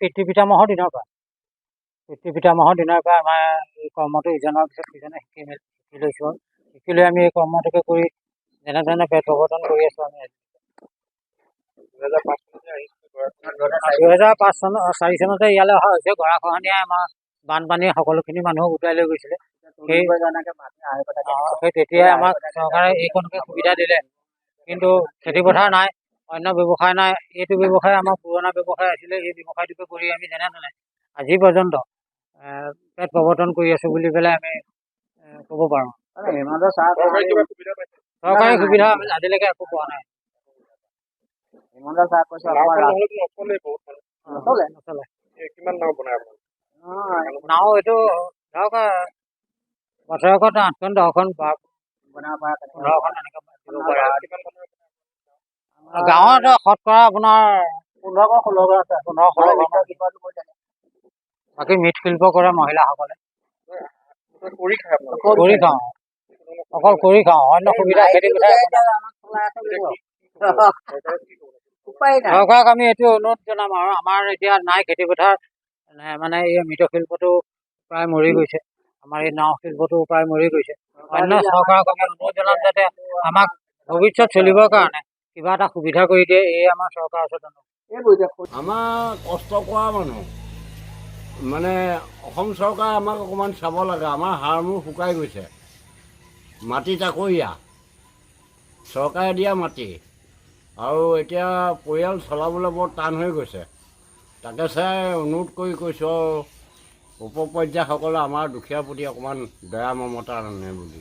পিতৃ পিতামহৰ দিনৰ পৰা আমাৰ এই কৰ্মটো ইজনৰ পিছত সিজনে শিকি লৈছোঁ। শিকি লৈ আমি এই কৰ্মটোকে কৰি যেনেধৰণে পেট প্ৰৱৰ্তন কৰি আছোঁ। আমি 2004 চনতে ইয়ালৈ অহা হৈছে। গৰাখহনীয়াই আমাৰ বানপানীয়ে সকলোখিনি মানুহক উটুৱাই লৈ গৈছিলে। সেই তেতিয়াই আমাক চৰকাৰে এইকণকে সুবিধা দিলে, কিন্তু খেতিপথাৰ নাই, অন্য ব্যৱসায় নাই। এইটো ব্যৱসায় আমাৰ পুৰণা ব্যৱসায় আছিলে। এই ব্যৱসায়টোকে কৰি আমি যেনেধৰণে আজি পৰ্যন্ত পেট প্ৰৱৰ্তন কৰি আছোঁ বুলি পেলাই আমি ক'ব পাৰোঁ। চৰকাৰী সুবিধা আজিলৈকে একো পোৱা নাই। নাও এইটো ধৰক বছৰেকত 8খন 10খন গাঁৱত শতকৰা আপোনাৰ 15-16 ঘৰ আছে। 15-16 বাকী মৃৎশিল্প কৰে মহিলাসকলে। কৰি খাওঁ, অকল কৰি খাওঁ, অন্য সুবিধা খেতি চৰকাৰক আমি এইটো অনুৰোধ জনাম আৰু আমাৰ এতিয়া নাই খেতিপথাৰ, মানে এই মৃৎশিল্পটো প্ৰায় মৰি গৈছে। আমাৰ এই নাও শিল্পটো প্ৰায় মৰি গৈছে। অন্য চৰকাৰক আমি অনুৰোধ জনাম যাতে আমাক ভৱিষ্যত চলিবৰ কাৰণে কিবা এটা সুবিধা কৰি দিয়ে। এই আমাৰ চৰকাৰৰ ওচৰত আমাৰ কষ্ট কৰা মানুহ মানে অসম চৰকাৰে আমাক অকণমান চাব লাগে। আমাৰ হাড় মূৰ শুকাই গৈছে। মাটি তাকৰীয়া চৰকাৰে দিয়া মাটি, আৰু এতিয়া পৰিয়াল চলাবলৈ বৰ টান হৈ গৈছে। তাকে চাই অনুৰোধ কৰি কৈছোঁ উপপৰ্যায়সকলে আমাৰ দুখীয়াৰ প্ৰতি অকণমান দয়া মমতা আনে বুলি।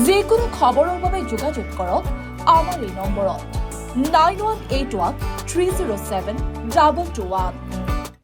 যিকোনো খবৰৰ বাবে যোগাযোগ কৰক আমাৰ এই নম্বৰত 9181 307 221।